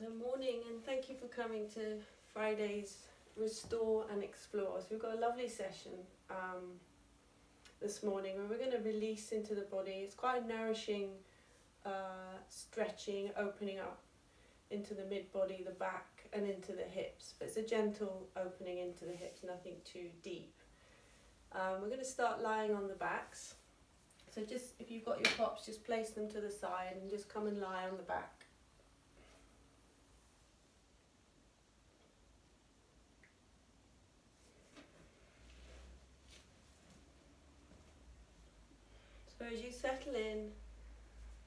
So morning, and thank you for coming to Friday's Restore and Explore. So we've got a lovely session this morning where we're going to release into the body. It's quite a nourishing stretching, opening up into the mid-body, the back and into the hips. But it's a gentle opening into the hips, nothing too deep. We're going to start lying on the backs. So just, if you've got your props, just place them to the side and just come and lie on the back. So as you settle in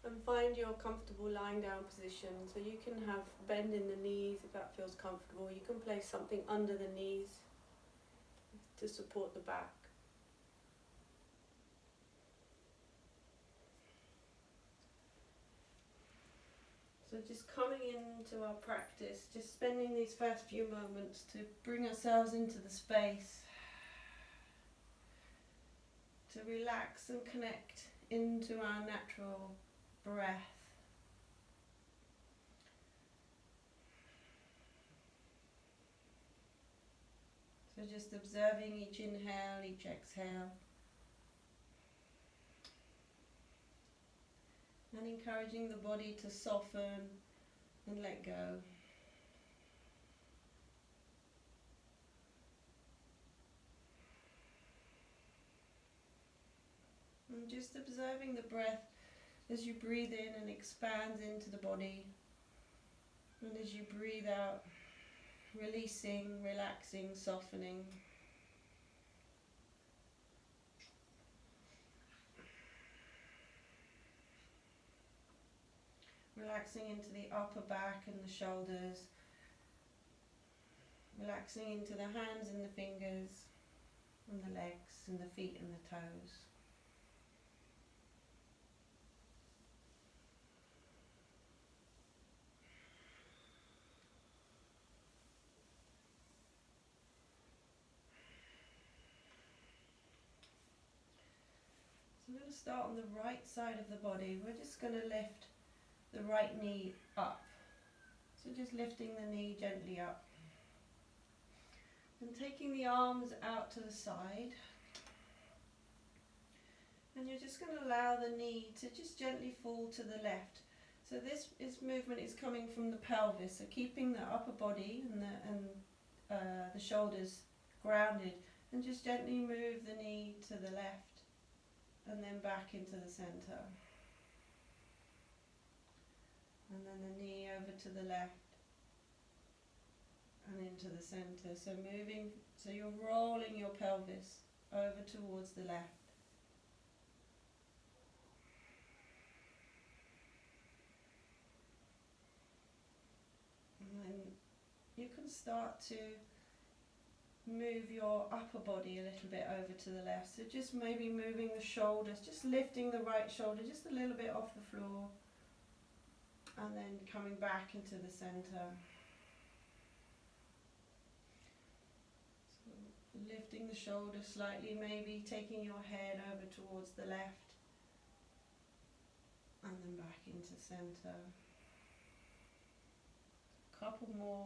and find your comfortable lying down position, so you can have bend in the knees if that feels comfortable. You can place something under the knees to support the back. So just coming into our practice, just spending these first few moments to bring ourselves into the space, to relax and connect into our natural breath. So just observing each inhale, each exhale, and encouraging the body to soften and let go. And just observing the breath as you breathe in and expands into the body, and as you breathe out, releasing, relaxing, softening. Relaxing into the upper back and the shoulders, relaxing into the hands and the fingers, and the legs and the feet and the toes. So we're going to start on the right side of the body. We're just going to lift the right knee up. So just lifting the knee gently up. And taking the arms out to the side. And you're just going to allow the knee to just gently fall to the left. So this movement is coming from the pelvis. So keeping the upper body and the shoulders grounded. And just gently move the knee to the left. And then back into the center. And then the knee over to the left and into the center. So moving, so you're rolling your pelvis over towards the left. And then you can start to move your upper body a little bit over to the left. So just maybe moving the shoulders, just lifting the right shoulder just a little bit off the floor. And then coming back into the center. So lifting the shoulder slightly, maybe taking your head over towards the left. And then back into center. A couple more.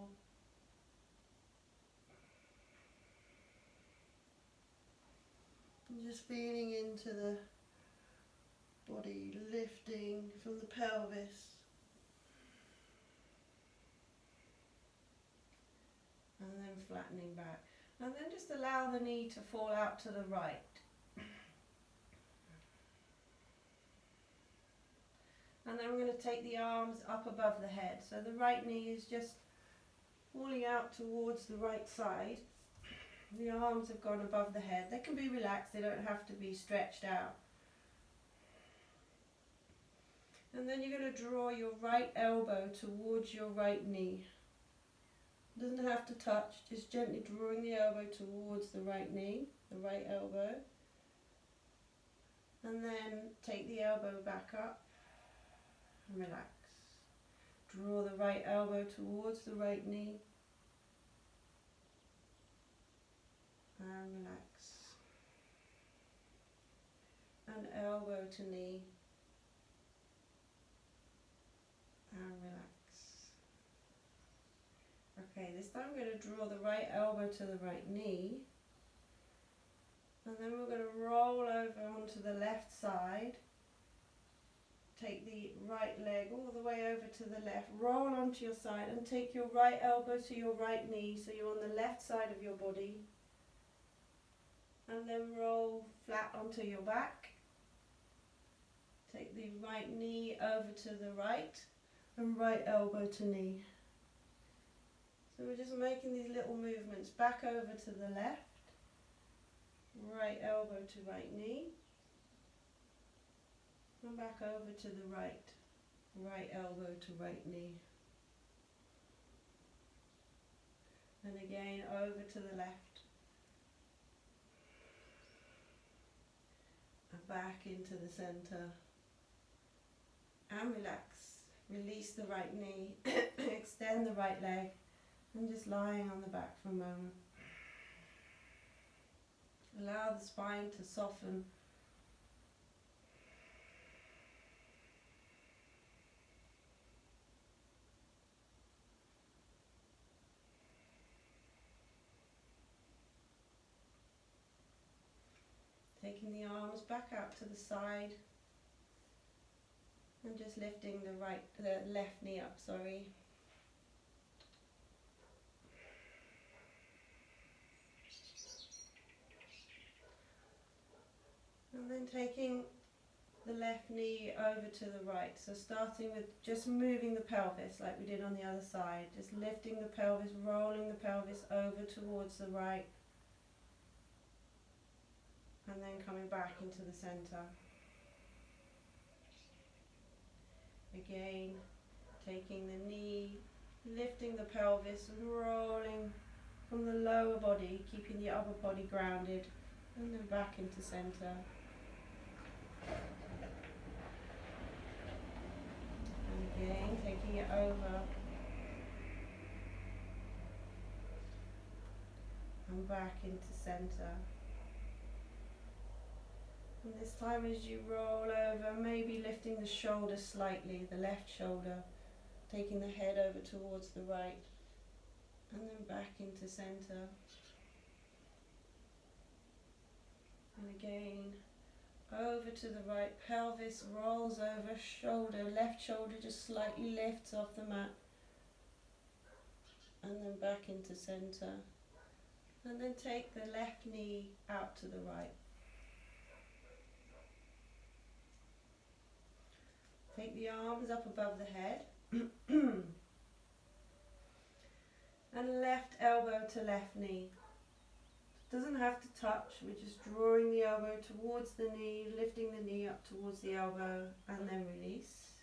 And just feeling into the body, lifting from the pelvis. And then flattening back. And then just allow the knee to fall out to the right. And then we're going to take the arms up above the head. So the right knee is just falling out towards the right side. The arms have gone above the head. They can be relaxed, they don't have to be stretched out. And then you're going to draw your right elbow towards your right knee. Doesn't have to touch, just gently drawing the elbow towards the right knee, the right elbow. And then take the elbow back up and relax. Draw the right elbow towards the right knee and relax. And elbow to knee and relax. Okay, this time I'm going to draw the right elbow to the right knee, and then we're going to roll over onto the left side. Take the right leg all the way over to the left, roll onto your side and take your right elbow to your right knee so you're on the left side of your body, and then roll flat onto your back. Take the right knee over to the right and right elbow to knee. So we're just making these little movements back over to the left, right elbow to right knee, and back over to the right, right elbow to right knee. And again over to the left. And back into the center. And relax. Release the right knee, extend the right leg, and just lying on the back for a moment. Allow the spine to soften. Taking the arms back out to the side and just lifting the left knee up, And then taking the left knee over to the right. So starting with just moving the pelvis like we did on the other side. Just lifting the pelvis, rolling the pelvis over towards the right. And then coming back into the center. Again, taking the knee, lifting the pelvis and rolling from the lower body, keeping the upper body grounded, and then back into center. And again, taking it over and back into center. And this time as you roll over, maybe lifting the shoulder slightly, the left shoulder, taking the head over towards the right, and then back into center. And again, over to the right, pelvis rolls over, shoulder, left shoulder just slightly lifts off the mat, and then back into center. And then take the left knee out to the right. Take the arms up above the head and left elbow to left knee. Doesn't have to touch, we're just drawing the elbow towards the knee, lifting the knee up towards the elbow, and then release.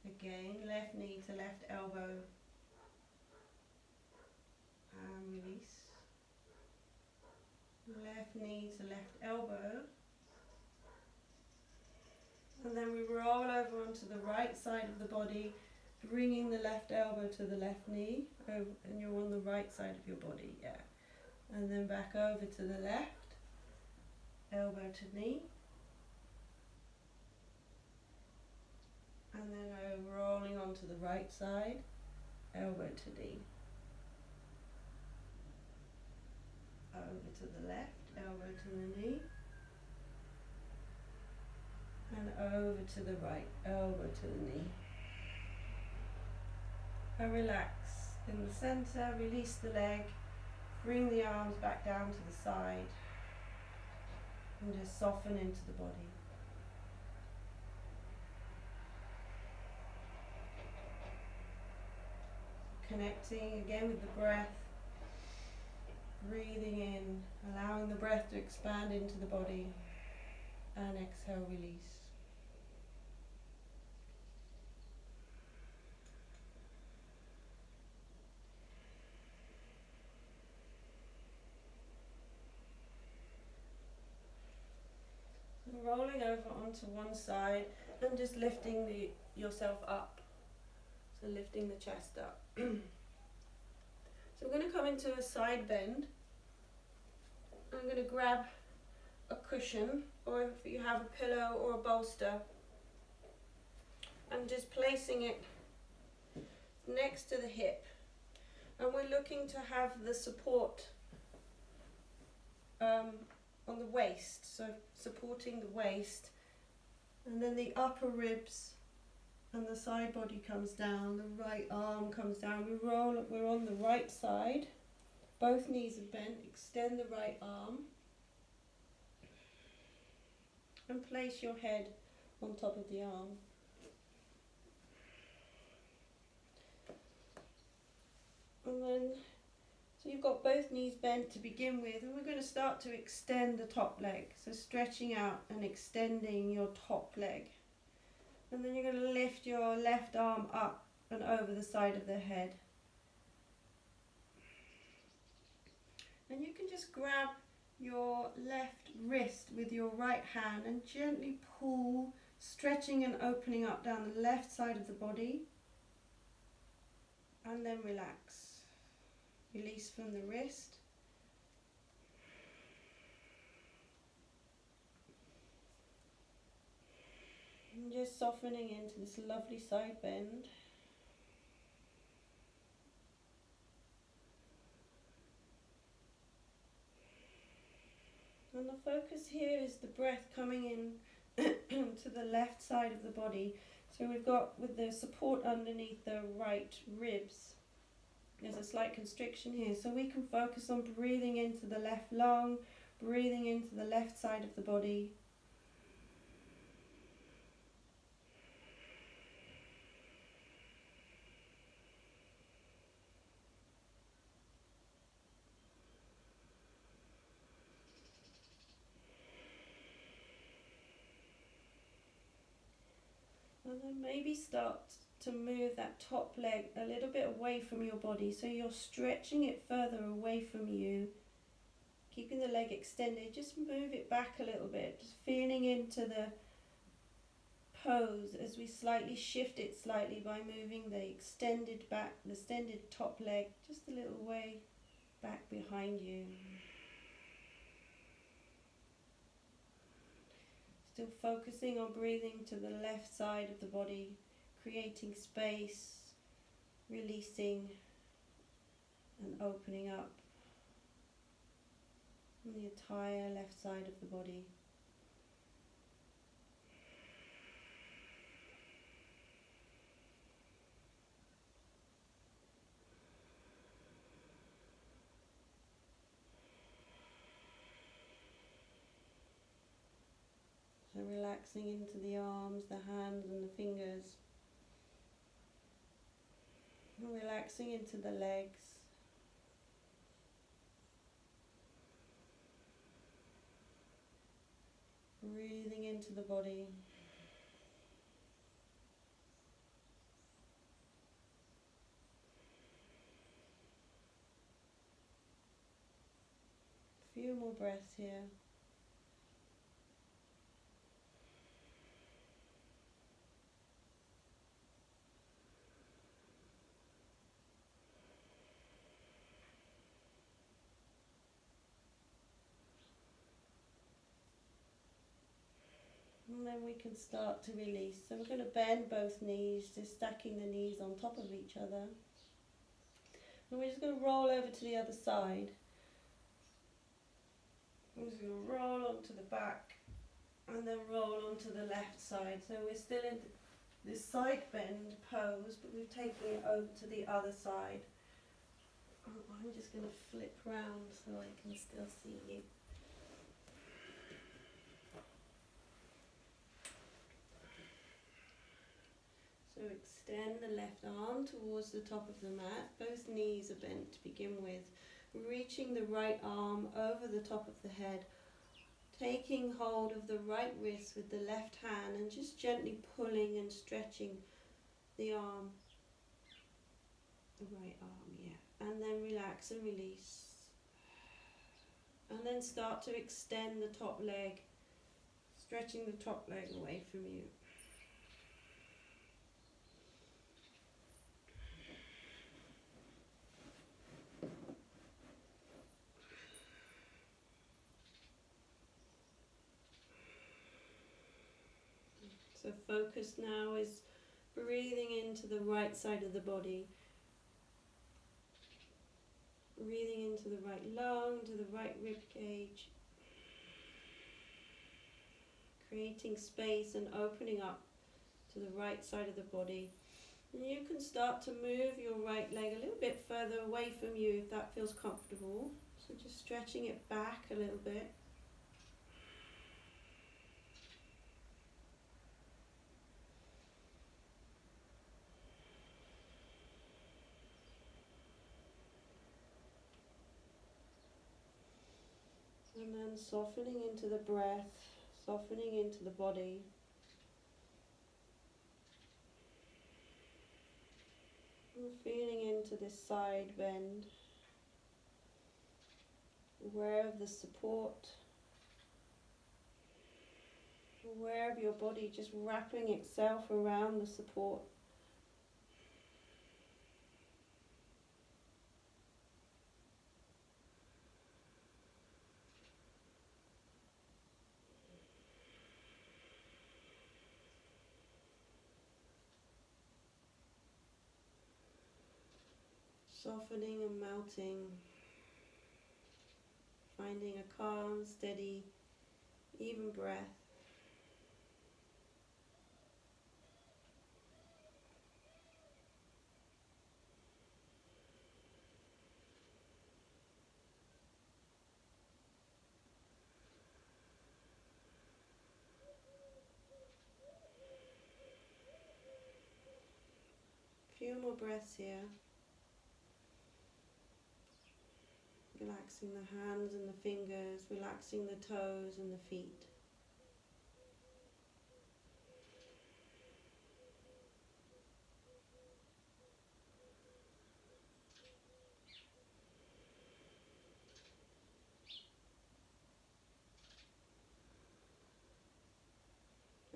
Again, left knee to left elbow and release. Left knee to left elbow. And then we roll over onto the right side of the body, bringing the left elbow to the left knee, and you're on the right side of your body, yeah. And then back over to the left, elbow to knee. And then rolling onto the right side, elbow to knee. Over to the left, elbow to the knee. And over to the right, elbow to the knee. And relax in the center, release the leg, bring the arms back down to the side, and just soften into the body. Connecting again with the breath, breathing in, allowing the breath to expand into the body, and exhale, release. Rolling over onto one side and just lifting yourself up. So lifting the chest up. So we're going to come into a side bend. I'm going to grab a cushion, or if you have a pillow or a bolster, and just placing it next to the hip. And we're looking to have the support on the waist, so supporting the waist, and then the upper ribs and the side body comes down, the right arm comes down. We're on the right side, both knees are bent, extend the right arm and place your head on top of the arm. And then, so you've got both knees bent to begin with, and we're going to start to extend the top leg. So stretching out and extending your top leg. And then you're going to lift your left arm up and over the side of the head. And you can just grab your left wrist with your right hand and gently pull, stretching and opening up down the left side of the body. And then relax. Release from the wrist. And just softening into this lovely side bend. And the focus here is the breath coming in to the left side of the body. So we've got, with the support underneath the right ribs, there's a slight constriction here. So we can focus on breathing into the left lung, breathing into the left side of the body. And then maybe start to move that top leg a little bit away from your body, so you're stretching it further away from you, keeping the leg extended. Just move it back a little bit, just feeling into the pose as we slightly shift it slightly by moving the extended top leg just a little way back behind you. Still focusing on breathing to the left side of the body, creating space, releasing and opening up on the entire left side of the body. So relaxing into the arms, the hands and the fingers. And relaxing into the legs. Breathing into the body. A few more breaths here. And then we can start to release. So we're going to bend both knees, just stacking the knees on top of each other. And we're just going to roll over to the other side. We're just going to roll onto the back and then roll onto the left side. So we're still in this side bend pose, but we've taken it over to the other side. I'm just going to flip round so I can still see you. So extend the left arm towards the top of the mat. Both knees are bent to begin with. Reaching the right arm over the top of the head. Taking hold of the right wrist with the left hand and just gently pulling and stretching the arm. The right arm, yeah. And then relax and release. And then start to extend the top leg. Stretching the top leg away from you. So focus now is breathing into the right side of the body. Breathing into the right lung, to the right rib cage, creating space and opening up to the right side of the body. And you can start to move your right leg a little bit further away from you if that feels comfortable. So just stretching it back a little bit. And then softening into the breath, softening into the body. And feeling into this side bend. Aware of the support. Aware of your body just wrapping itself around the support. Softening and melting. Finding a calm, steady, even breath. Few more breaths here. Relaxing the hands and the fingers, relaxing the toes and the feet.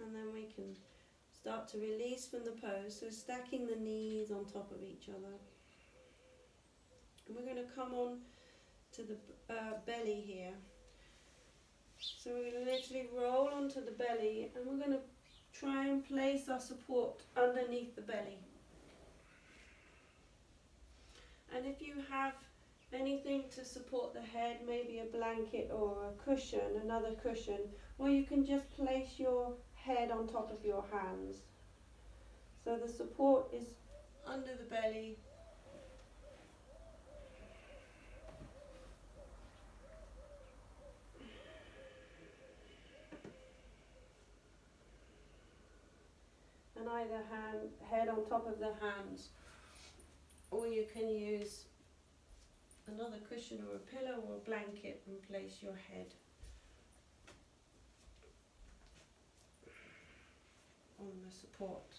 And then we can start to release from the pose, so stacking the knees on top of each other. And we're going to come on to the belly here. So we're going to literally roll onto the belly and we're going to try and place our support underneath the belly. And if you have anything to support the head, maybe a blanket or a cushion, another cushion, or you can just place your head on top of your hands. So the support is under the belly. And either head on top of the hands, or you can use another cushion or a pillow or a blanket and place your head on the support.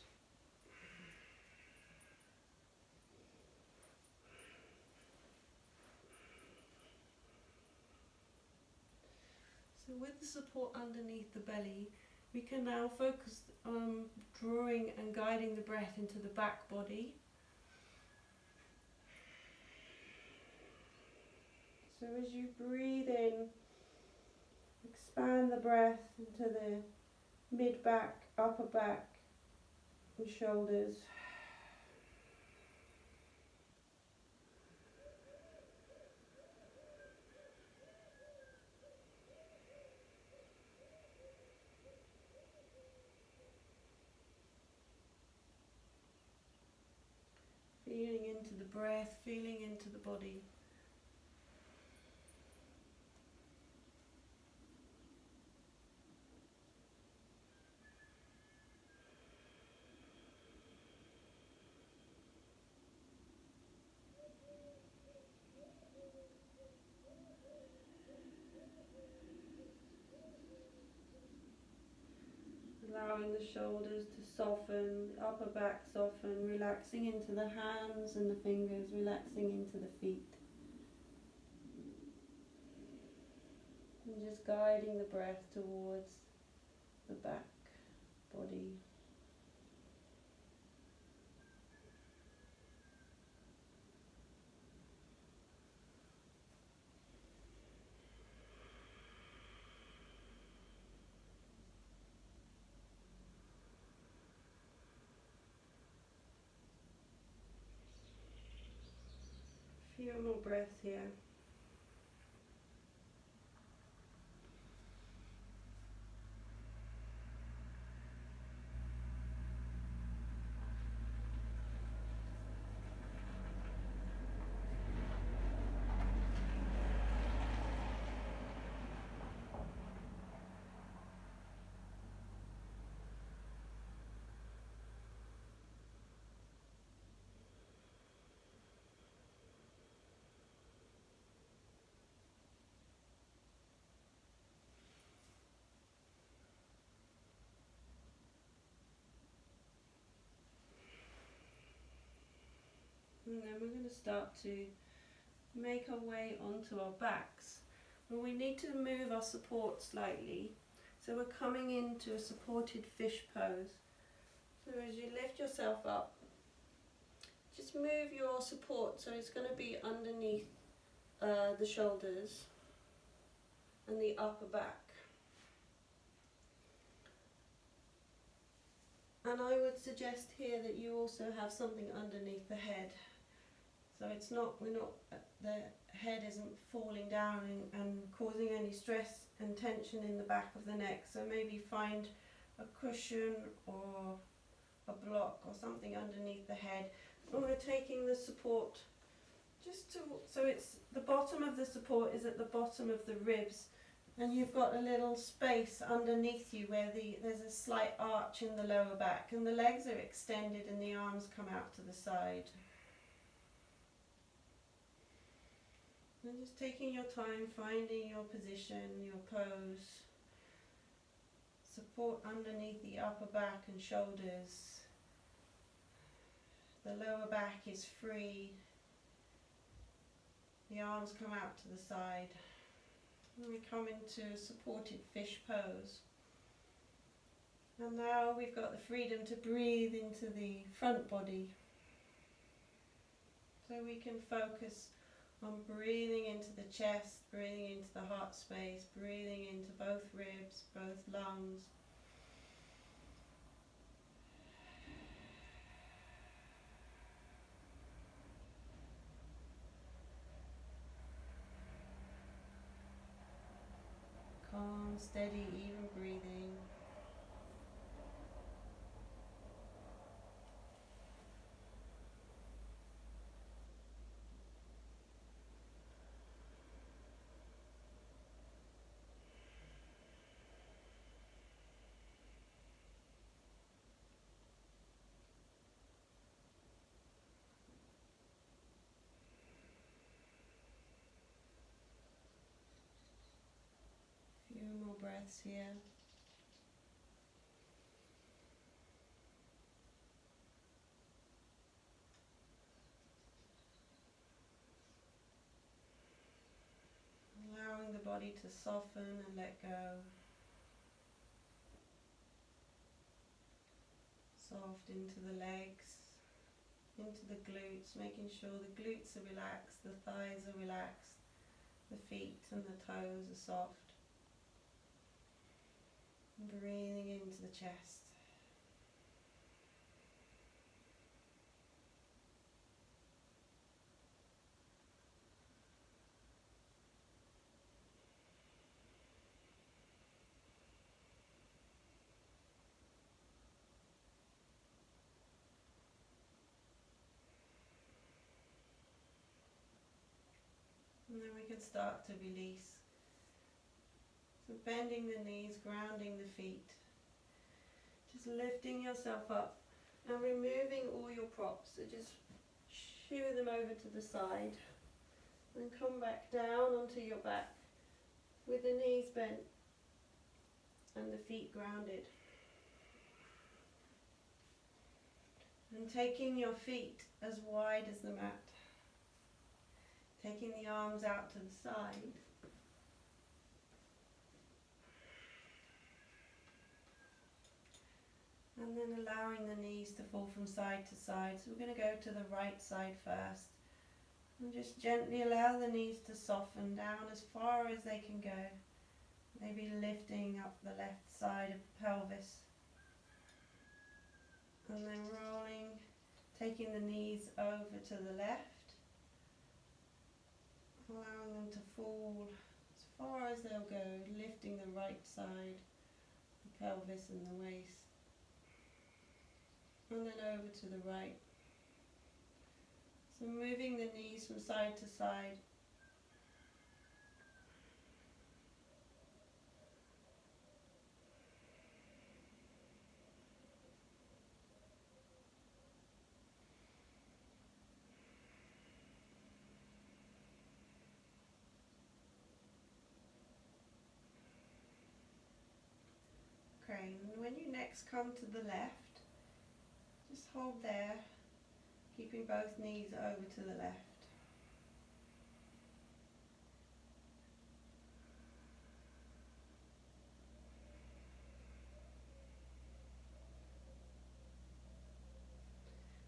So with the support underneath the belly, we can now focus on drawing and guiding the breath into the back body. So as you breathe in, expand the breath into the mid-back, upper back and shoulders. Feeling into the breath, feeling into the body. Allowing the shoulders to soften, the upper back soften, relaxing into the hands and the fingers, relaxing into the feet. And just guiding the breath towards the back body. few more breaths here. And then we're going to start to make our way onto our backs. And we need to move our support slightly. So we're coming into a supported fish pose. So as you lift yourself up, just move your support so it's going to be underneath the shoulders and the upper back. And I would suggest here that you also have something underneath the head. So it's not, the head isn't falling down and causing any stress and tension in the back of the neck. So maybe find a cushion or a block or something underneath the head. And we're taking the support just to, so it's the bottom of the support is at the bottom of the ribs, and you've got a little space underneath you where there's a slight arch in the lower back, and the legs are extended and the arms come out to the side. And just taking your time, finding your position, your pose. Support underneath the upper back and shoulders. The lower back is free. The arms come out to the side. And we come into a supported fish pose. And now we've got the freedom to breathe into the front body. So we can focus on breathing into the chest, breathing into the heart space, breathing into both ribs, both lungs. Calm, steady, even breathing. Few more breaths here. Allowing the body to soften and let go. Soft into the legs, into the glutes, making sure the glutes are relaxed, the thighs are relaxed, the feet and the toes are soft. And breathing into the chest. And then we can start to release. So bending the knees, grounding the feet. Just lifting yourself up and removing all your props. So just shoo them over to the side and come back down onto your back with the knees bent and the feet grounded. And taking your feet as wide as the mat. Taking the arms out to the side. And then allowing the knees to fall from side to side. So we're going to go to the right side first. And just gently allow the knees to soften down as far as they can go. Maybe lifting up the left side of the pelvis. And then rolling, taking the knees over to the left. allowing them to fall as far as they'll go, lifting the right side, the pelvis and the waist, and then over to the right. So moving the knees from side to side. Okay, and when you next come to the left, just hold there, keeping both knees over to the left.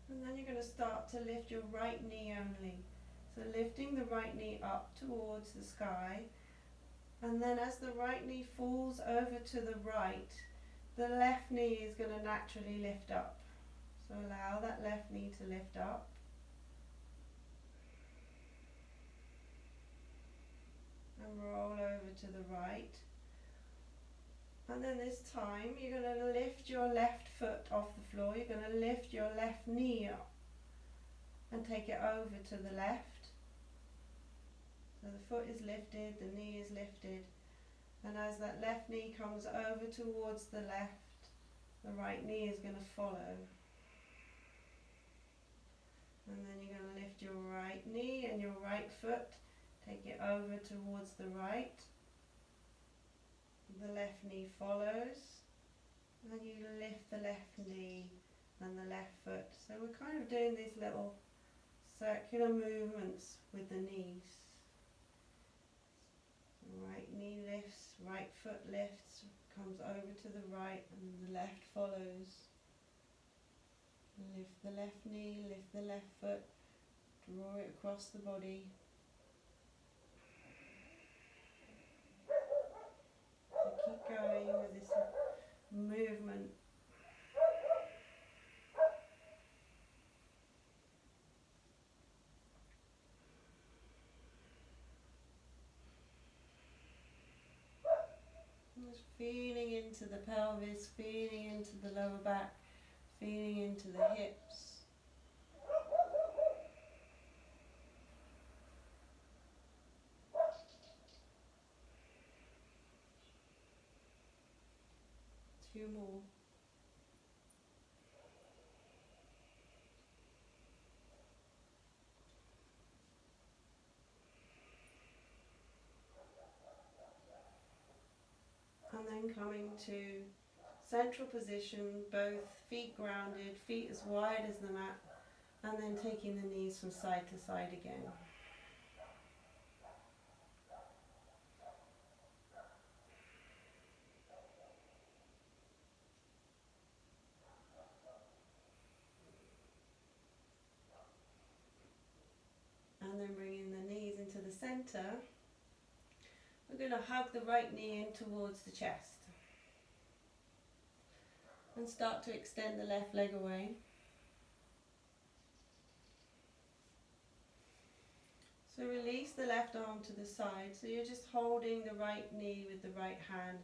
And then you're going to start to lift your right knee only. So lifting the right knee up towards the sky, and then as the right knee falls over to the right, the left knee is going to naturally lift up. So allow that left knee to lift up. And roll over to the right. And then this time you're going to lift your left foot off the floor. You're going to lift your left knee up and take it over to the left. So the foot is lifted, the knee is lifted, and as that left knee comes over towards the left, the right knee is going to follow. And then you're going to lift your right knee and your right foot, take it over towards the right. The left knee follows, and you lift the left knee and the left foot. So we're kind of doing these little circular movements with the knees. Right knee lifts, right foot lifts, comes over to the right, and the left follows. Lift the left knee, lift the left foot, draw it across the body. So keep going with this movement. Just feeling into the pelvis, feeling into the lower back, feeling into the hips. Two more. And then coming to central position, both feet grounded, feet as wide as the mat, and then taking the knees from side to side again. And then bringing the knees into the center. We're going to hug the right knee in towards the chest. And start to extend the left leg away. So release the left arm to the side. So you're just holding the right knee with the right hand.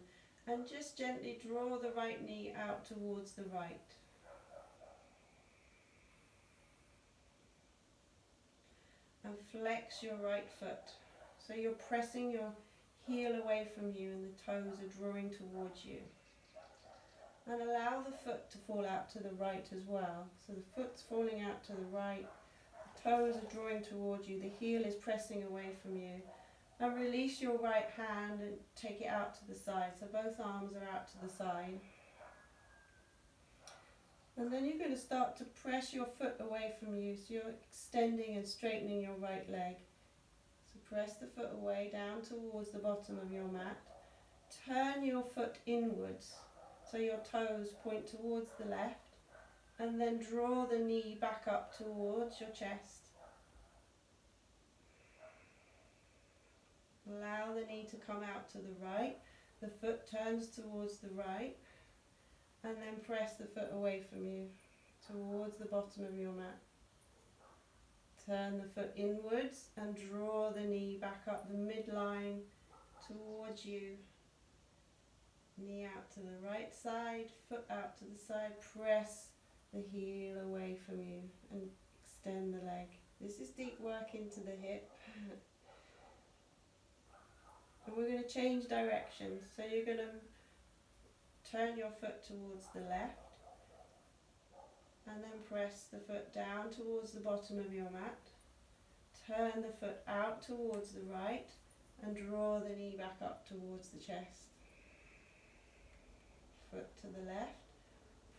And just gently draw the right knee out towards the right. And flex your right foot. So you're pressing your heel away from you and the toes are drawing towards you. And allow the foot to fall out to the right as well. So the foot's falling out to the right, the toes are drawing towards you, the heel is pressing away from you. And release your right hand and take it out to the side. So both arms are out to the side. And then you're going to start to press your foot away from you. So you're extending and straightening your right leg. So press the foot away down towards the bottom of your mat. Turn your foot inwards. So your toes point towards the left, and then draw the knee back up towards your chest. Allow the knee to come out to the right, the foot turns towards the right, and then press the foot away from you, towards the bottom of your mat. Turn the foot inwards and draw the knee back up the midline towards you. Knee out to the right side, foot out to the side, press the heel away from you and extend the leg. This is deep work into the hip. And we're going to change directions. So you're going to turn your foot towards the left and then press the foot down towards the bottom of your mat. Turn the foot out towards the right and draw the knee back up towards the chest. Foot to the left,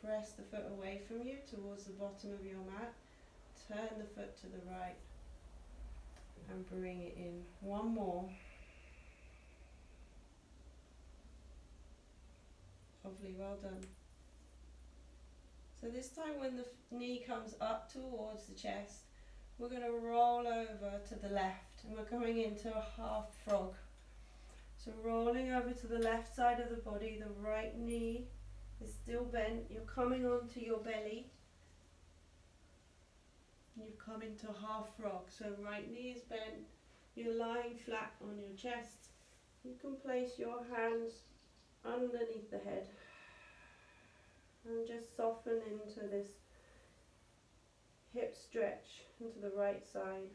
press the foot away from you towards the bottom of your mat, turn the foot to the right and bring it in. One more. Lovely, well done. So this time when the knee comes up towards the chest, we're going to roll over to the left and we're coming into a half frog. So rolling over to the left side of the body, the right knee is still bent, you're coming onto your belly, and you come into half frog. So right knee is bent, you're lying flat on your chest. You can place your hands underneath the head and just soften into this hip stretch into the right side.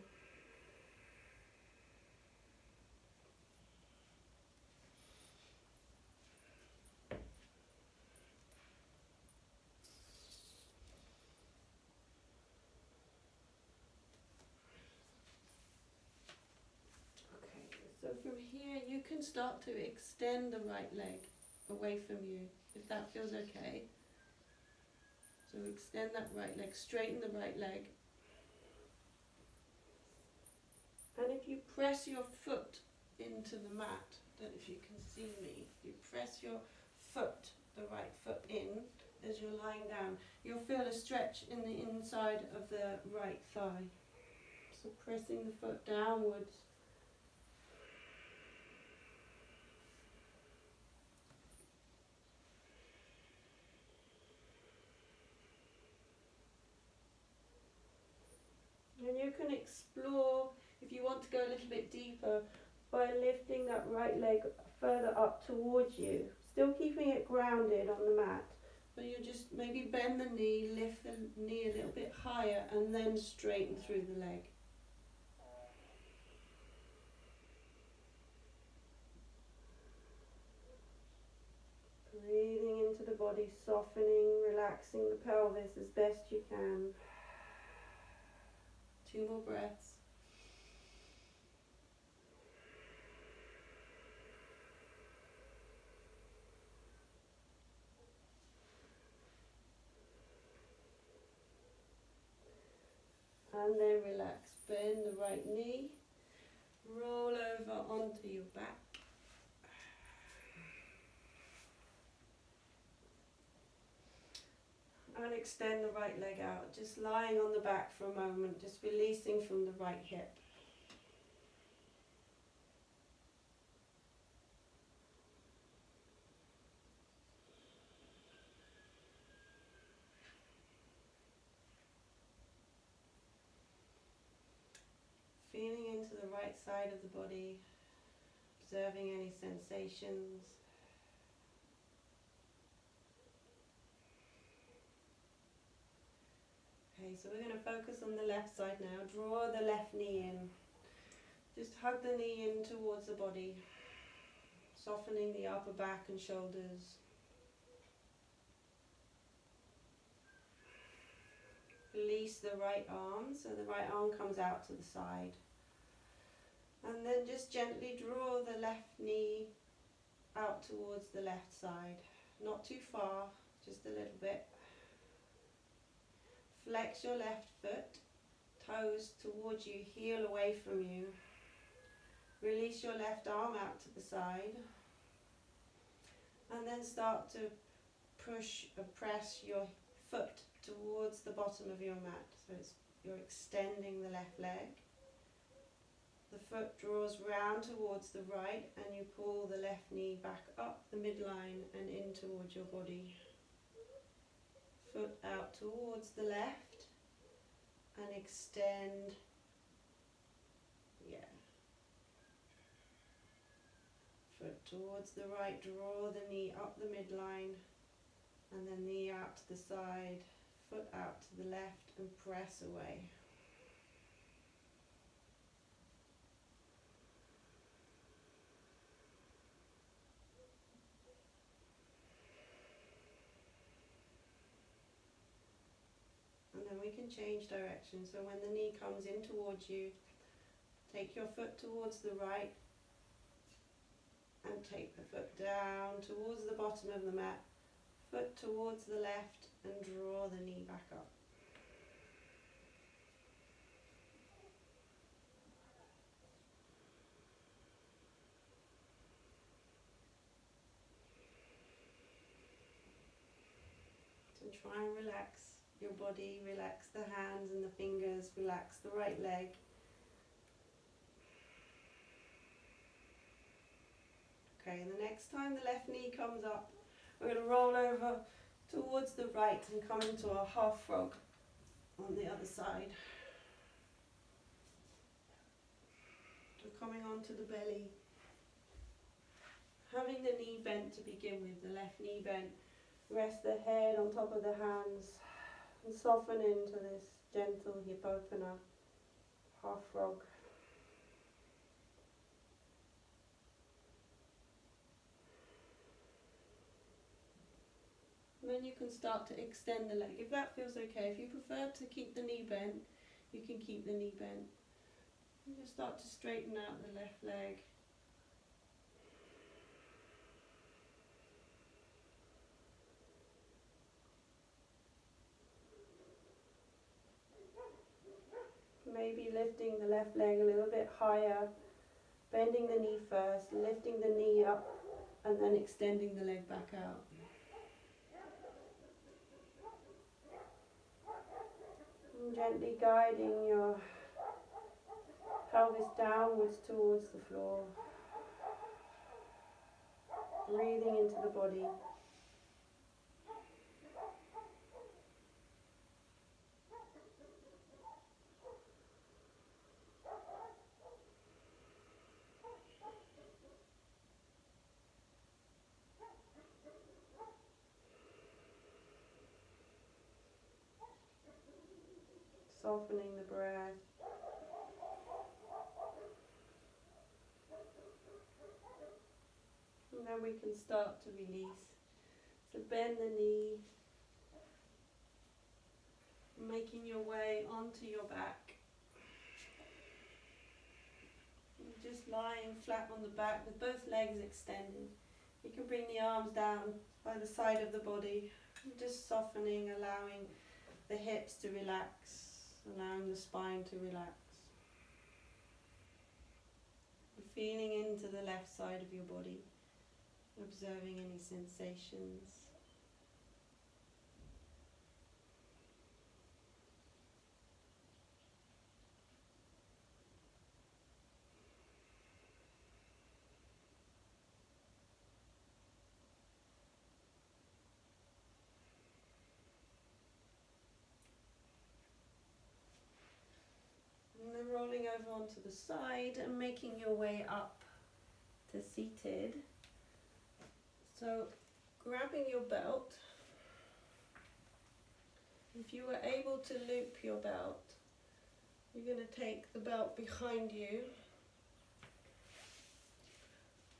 So from here you can start to extend the right leg away from you, if that feels okay. So extend that right leg, straighten the right leg. And if you press your foot into the mat, I don't know if you can see me, if you press your foot, the right foot in as you're lying down, you'll feel a stretch in the inside of the right thigh. So pressing the foot downwards. And you can explore, if you want to go a little bit deeper, by lifting that right leg further up towards you, still keeping it grounded on the mat, but you just maybe bend the knee, lift the knee a little bit higher and then straighten through the leg. Breathing into the body, softening, relaxing the pelvis as best you can. 2 more breaths. And then relax. Bend the right knee. Roll over onto your back. And extend the right leg out. Just lying on the back for a moment. Just releasing from the right hip. Feeling into the right side of the body, observing any sensations. Okay, so we're going to focus on the left side now. Draw the left knee in. Just hug the knee in towards the body, softening the upper back and shoulders. Release the right arm, so the right arm comes out to the side. And then just gently draw the left knee out towards the left side. Not too far, just a little bit. Flex your left foot, toes towards you, heel away from you. Release your left arm out to the side. And then start to press your foot towards the bottom of your mat. So you're extending the left leg. The foot draws round towards the right and you pull the left knee back up the midline and in towards your body. Foot out towards the left and extend foot towards the right, draw the knee up the midline, and then knee out to the side, foot out to the left, and press away. And then we can change direction. So when the knee comes in towards you, take your foot towards the right and take the foot down towards the bottom of the mat, foot towards the left, and draw the knee back up. So try and relax your body, relax the hands and the fingers, relax the right leg. Okay, and the next time the left knee comes up, we're going to roll over towards the right and come into our half frog on the other side. So coming onto the belly, having the knee bent to begin with, the left knee bent, rest the head on top of the hands and soften into this gentle hip opener, half frog. And then you can start to extend the leg, if that feels okay. If you prefer to keep the knee bent, you can keep the knee bent. And just start to straighten out the left leg. Maybe lifting the left leg a little bit higher, bending the knee first, lifting the knee up, and then extending the leg back out. And gently guiding your pelvis downwards towards the floor. Breathing into the body. Softening the breath. And then we can start to release. So bend the knee, making your way onto your back. And just lying flat on the back with both legs extended. You can bring the arms down by the side of the body, just softening, allowing the hips to relax, allowing the spine to relax. Feeling into the left side of your body, observing any sensations. And then rolling over onto the side and making your way up to seated. So grabbing your belt, if you were able to loop your belt, you're going to take the belt behind you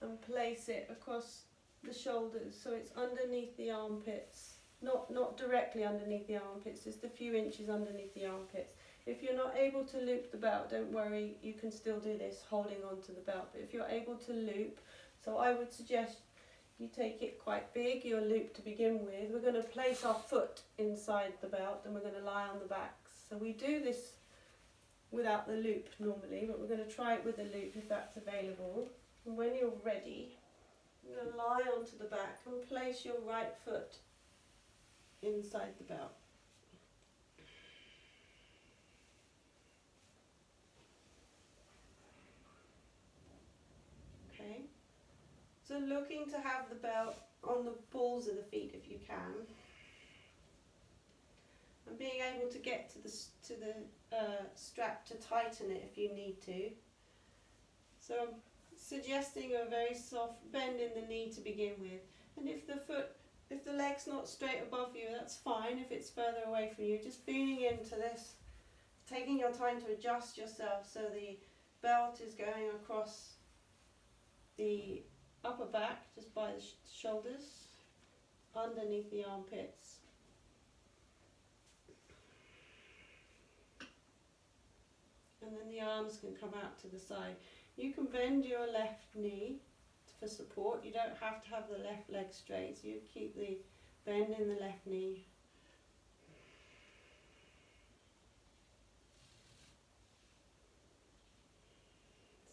and place it across the shoulders so it's underneath the armpits, not directly underneath the armpits, just a few inches underneath the armpits. If you're not able to loop the belt, don't worry, you can still do this holding onto the belt. But if you're able to loop, so I would suggest you take it quite big, your loop to begin with. We're going to place our foot inside the belt and we're going to lie on the back. So we do this without the loop normally, but we're going to try it with a loop if that's available. And when you're ready, you're going to lie onto the back and place your right foot inside the belt. Okay, so looking to have the belt on the balls of the feet if you can, and being able to get to the strap to tighten it if you need to. So suggesting a very soft bend in the knee to begin with. And if the leg's not straight above you, that's fine. If it's further away from you, just feeling into this, taking your time to adjust yourself so the belt is going across the upper back, just by the shoulders, underneath the armpits. And then the arms can come out to the side. You can bend your left knee for support. You don't have to have the left leg straight, so you keep the bend in the left knee.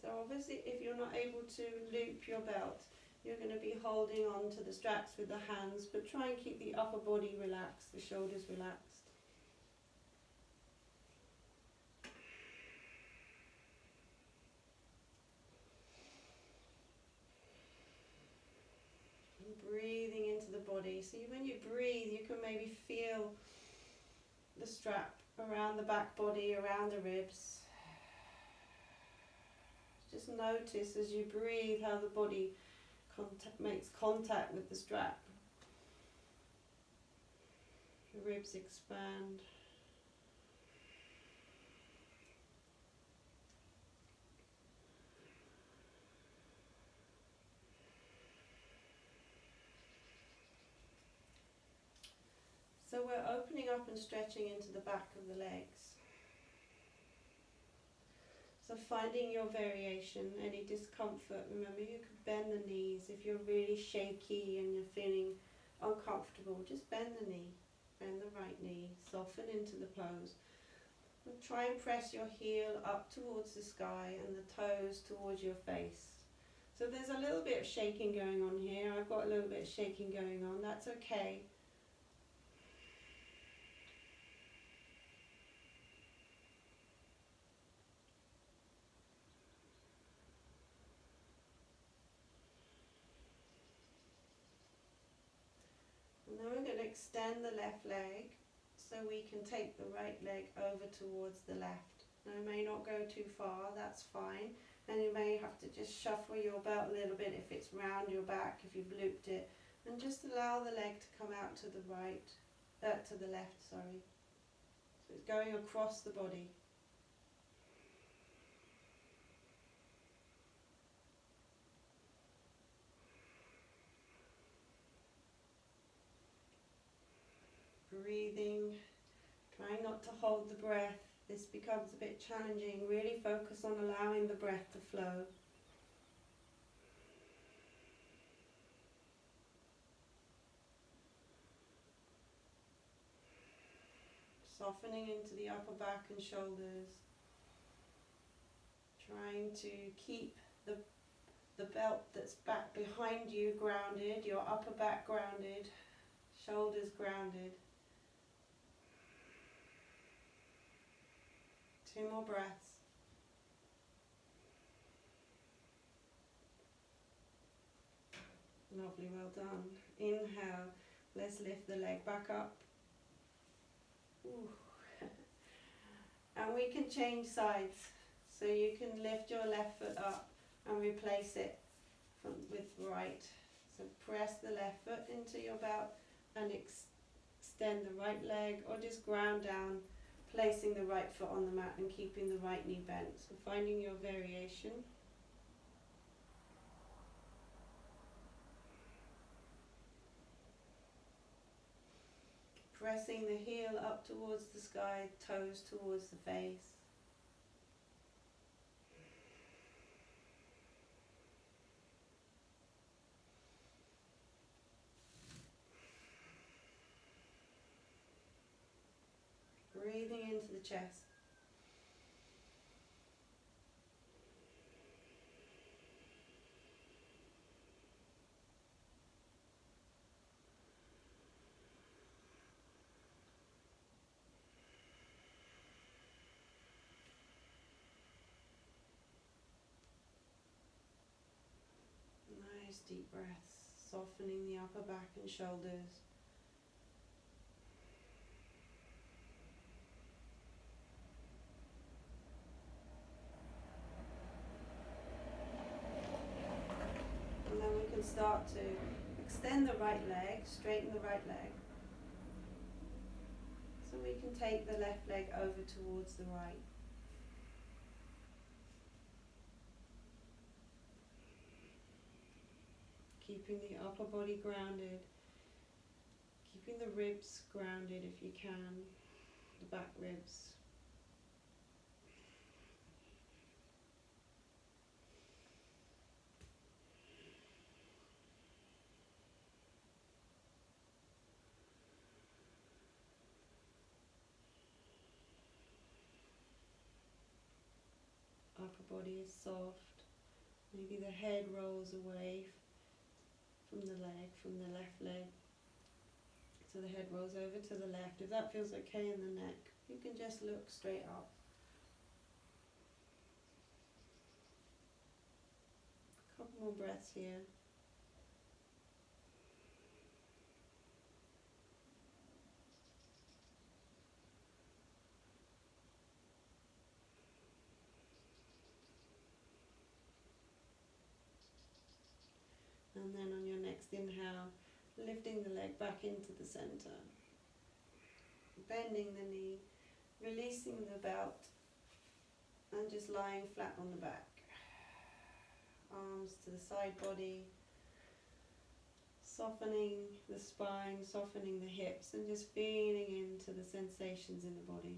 So obviously if you're not able to loop your belt, you're going to be holding on to the straps with the hands, but try and keep the upper body relaxed, the shoulders relaxed. Breathing into the body. So when you breathe, you can maybe feel the strap around the back body, around the ribs. Just notice as you breathe how the body makes contact with the strap. The ribs expand. So we're opening up and stretching into the back of the legs. So finding your variation, any discomfort, remember you can bend the knees. If you're really shaky and you're feeling uncomfortable, just bend the knee, bend the right knee, soften into the pose. And try and press your heel up towards the sky and the toes towards your face. So there's a little bit of shaking going on here. I've got a little bit of shaking going on, that's okay. And then we're going to extend the left leg so we can take the right leg over towards the left. Now it may not go too far, that's fine. And you may have to just shuffle your belt a little bit if it's round your back, if you've looped it. And just allow the leg to come out to the right, to the left, sorry. So it's going across the body. Breathing, trying not to hold the breath. This becomes a bit challenging. Really focus on allowing the breath to flow. Softening into the upper back and shoulders. Trying to keep the belt that's back behind you grounded, your upper back grounded, shoulders grounded. 2 more breaths. Lovely, well done. Inhale, let's lift the leg back up. Ooh. And we can change sides. So you can lift your left foot up and replace it with right. So press the left foot into your belt and extend the right leg, or just ground down, placing the right foot on the mat and keeping the right knee bent. So finding your variation. Pressing the heel up towards the sky, toes towards the face. Breathing into the chest. Nice deep breaths, softening the upper back and shoulders. start to extend the right leg, straighten the right leg. So we can take the left leg over towards the right. Keeping the upper body grounded, keeping the ribs grounded if you can, the back ribs. Upper body is soft. Maybe the head rolls away from the leg, from the left leg. So the head rolls over to the left. If that feels okay in the neck, you can just look straight up. A couple more breaths here. And then on your next inhale, lifting the leg back into the center. Bending the knee, releasing the belt, and just lying flat on the back. Arms to the side body, softening the spine, softening the hips, and just feeling into the sensations in the body.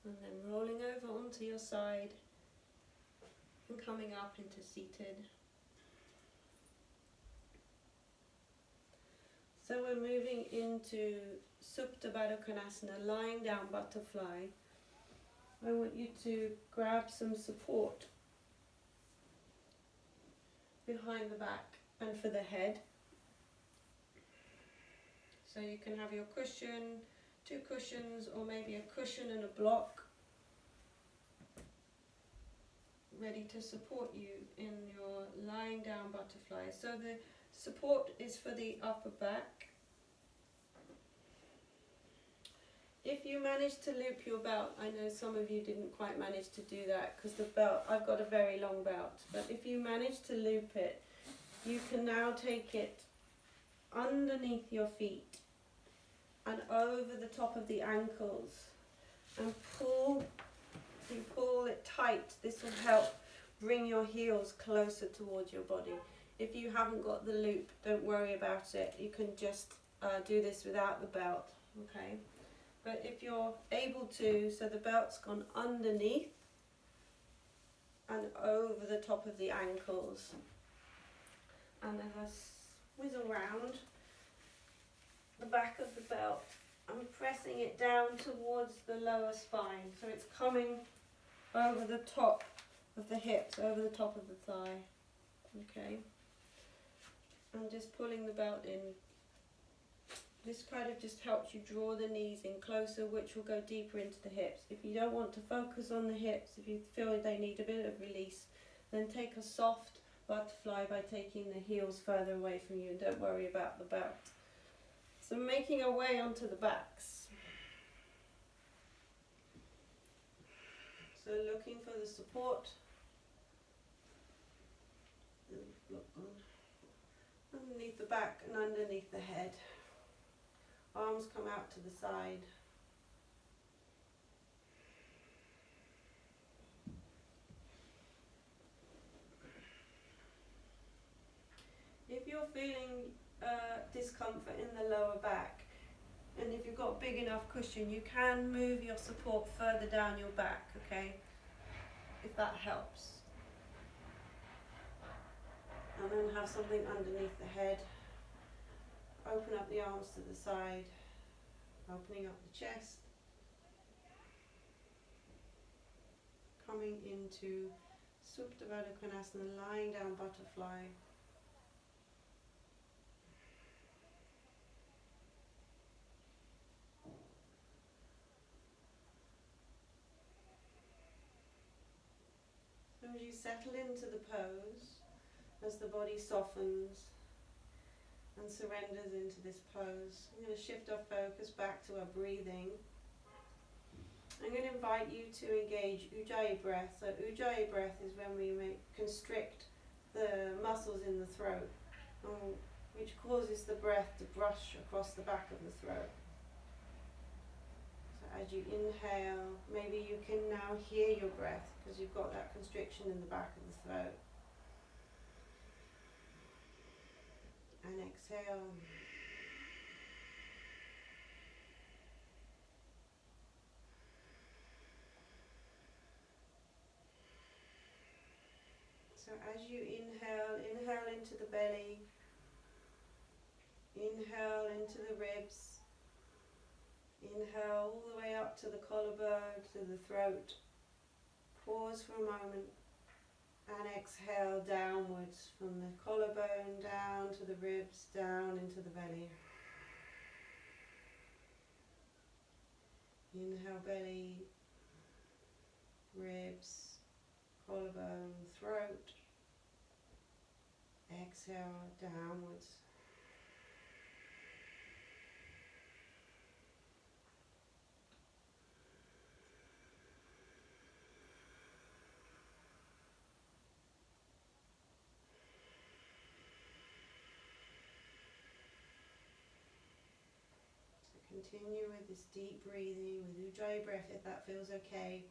And then rolling over onto your side and coming up into seated. So we're moving into Supta Baddha Konasana, lying down butterfly. I want you to grab some support behind the back and for the head. So you can have your cushion, 2 cushions, or maybe a cushion and a block ready to support you in your lying down butterfly. So the support is for the upper back. If you manage to loop your belt, I know some of you didn't quite manage to do that because the belt, I've got a very long belt, but if you manage to loop it, you can now take it underneath your feet and over the top of the ankles and pull. You pull it tight. This will help bring your heels closer towards your body. If you haven't got the loop, don't worry about it. You can just do this without the belt, okay? But if you're able to, so the belt's gone underneath and over the top of the ankles. And as I whizzle round the back of the belt, I'm pressing it down towards the lower spine. So it's coming over the top of the hips, over the top of the thigh. Okay. And just pulling the belt in. This kind of just helps you draw the knees in closer, which will go deeper into the hips. If you don't want to focus on the hips, if you feel they need a bit of release, then take a soft butterfly by taking the heels further away from you and don't worry about the belt. So making our way onto the backs. So looking for the support. Underneath the back and underneath the head. Arms come out to the side. If you're feeling discomfort in the lower back, and if you've got a big enough cushion, you can move your support further down your back, okay? If that helps. And then have something underneath the head. Open up the arms to the side, opening up the chest. Coming into Supta Baddha Konasana, lying down butterfly. So as you settle into the pose, as the body softens and surrenders into this pose, I'm going to shift our focus back to our breathing. I'm going to invite you to engage Ujjayi breath. So Ujjayi breath is when we constrict the muscles in the throat, which causes the breath to brush across the back of the throat. So as you inhale, maybe you can now hear your breath because you've got that constriction in the back of the throat. And exhale. So as you inhale, inhale into the belly, inhale into the ribs, inhale all the way up to the collarbone, to the throat. Pause for a moment and exhale downwards from the collarbone down to the ribs, down into the belly. Inhale belly, ribs, collarbone, throat. Exhale downwards. So continue with this deep breathing with Ujjayi breath if that feels okay.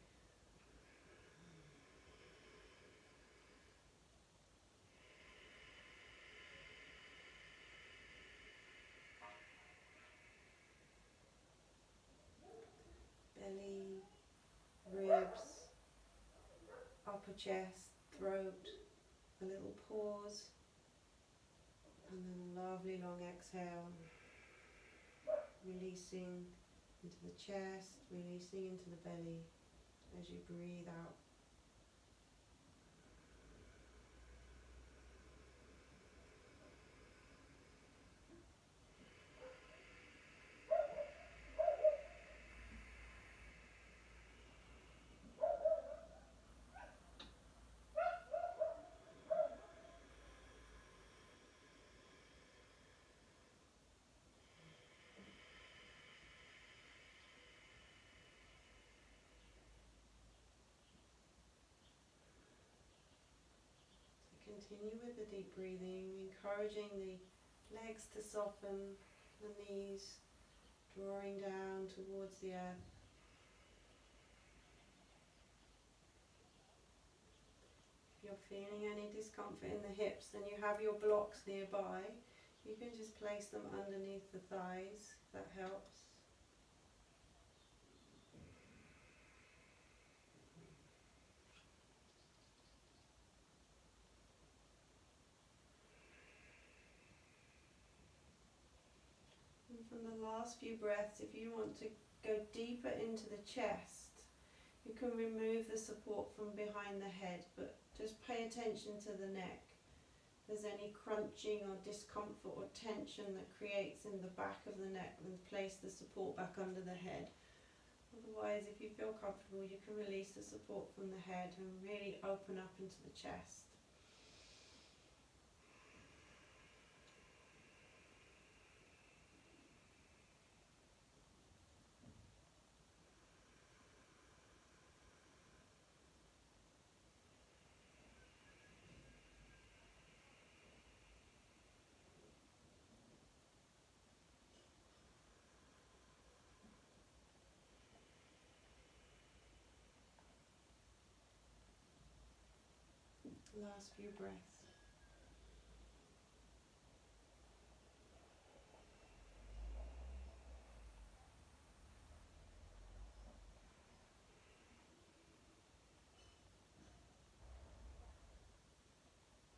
Belly, ribs, upper chest, throat, a little pause, and then a lovely long exhale, releasing into the chest, releasing into the belly as you breathe out. Continue with the deep breathing, encouraging the legs to soften, the knees drawing down towards the earth. If you're feeling any discomfort in the hips, then you have your blocks nearby. You can just place them underneath the thighs, if that helps. And from the last few breaths, if you want to go deeper into the chest, you can remove the support from behind the head, but just pay attention to the neck. If there's any crunching or discomfort or tension that creates in the back of the neck, then place the support back under the head. Otherwise, if you feel comfortable, you can release the support from the head and really open up into the chest. Last few breaths.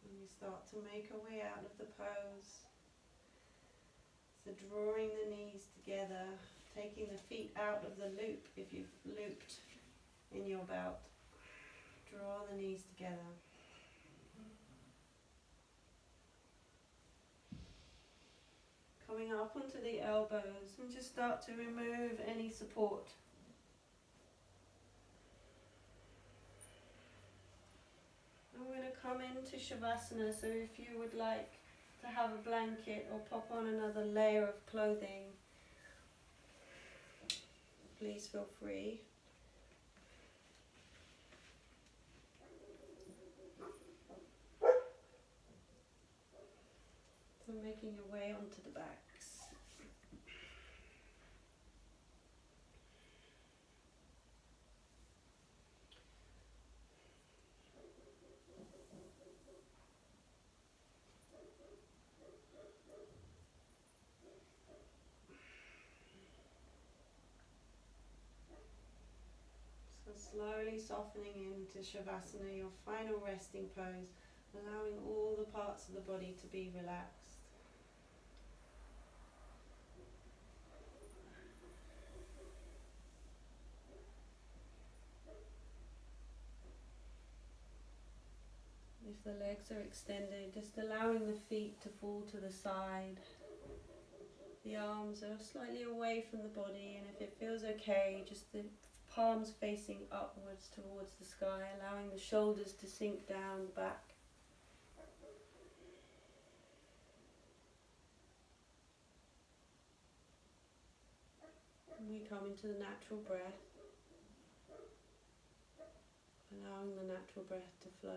And we start to make our way out of the pose. So drawing the knees together, taking the feet out of the loop if you've looped in your belt. Draw the knees together. Coming up onto the elbows and just start to remove any support. I'm going to come into Shavasana, so if you would like to have a blanket or pop on another layer of clothing, please feel free. So making your way onto the backs. So slowly softening into Shavasana, your final resting pose, allowing all the parts of the body to be relaxed. If the legs are extended, just allowing the feet to fall to the side. The arms are slightly away from the body, and if it feels okay, just the palms facing upwards towards the sky, allowing the shoulders to sink down back. And we come into the natural breath, allowing the natural breath to flow.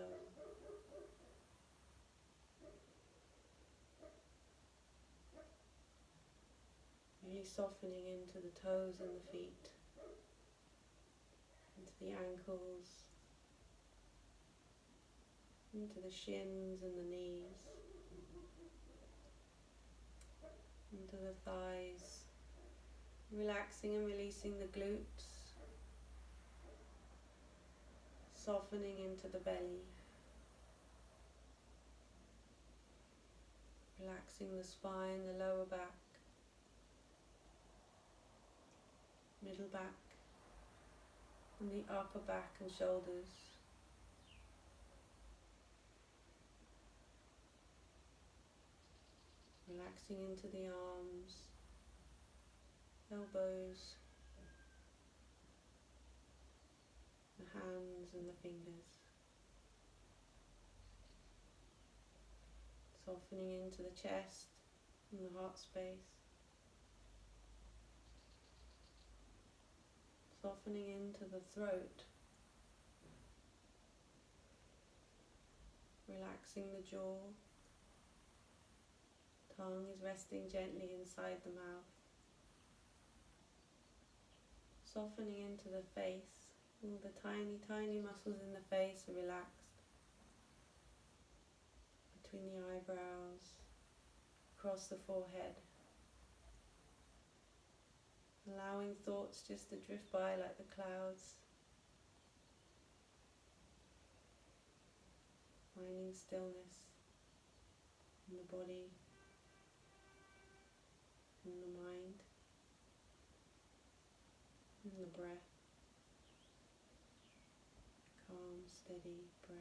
Really softening into the toes and the feet, into the ankles, into the shins and the knees, into the thighs, relaxing and releasing the glutes, softening into the belly, relaxing the spine, the lower back, middle back, and the upper back and shoulders. Relaxing into the arms, elbows, the hands and the fingers. Softening into the chest and the heart space. Softening into the throat. Relaxing the jaw. Tongue is resting gently inside the mouth. Softening into the face. All the tiny, tiny muscles in the face are relaxed. Between the eyebrows, across the forehead. Allowing thoughts just to drift by like the clouds. Finding stillness in the body, in the mind, in the breath. Calm, steady breath.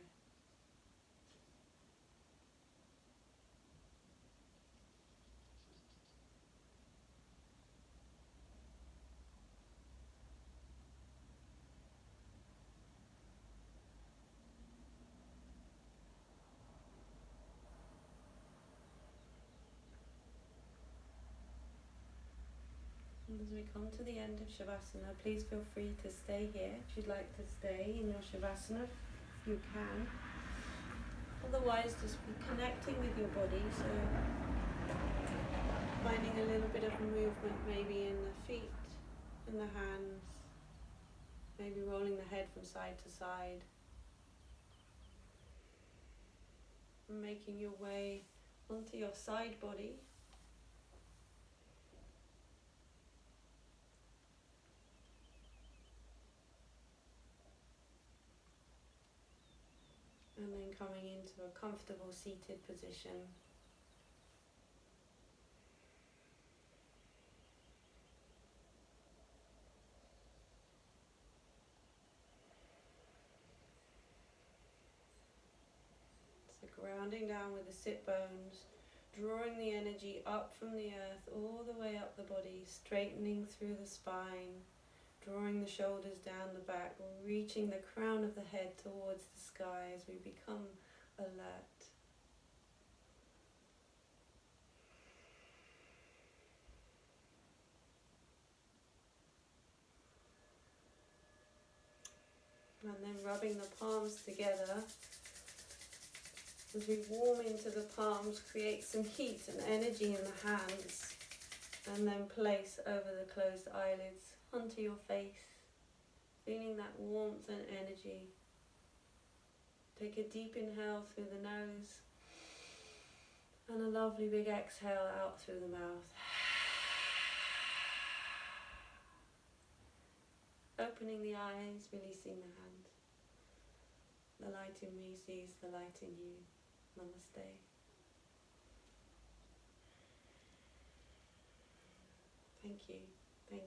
And as we come to the end of Shavasana, please feel free to stay here. If you'd like to stay in your Shavasana, you can. Otherwise, just be connecting with your body, so finding a little bit of movement maybe in the feet, in the hands, maybe rolling the head from side to side. And making your way onto your side body. And then coming into a comfortable seated position. grounding down with the sit bones, drawing the energy up from the earth all the way up the body, straightening through the spine, drawing the shoulders down the back, reaching the crown of the head towards the sky as we become alert. And then rubbing the palms together. As we warm into the palms, create some heat and energy in the hands, and then place over the closed eyelids onto your face, feeling that warmth and energy. Take a deep inhale through the nose and a lovely big exhale out through the mouth. Opening the eyes, releasing the hands. The light in me sees the light in you. Namaste. Thank you. Thank you.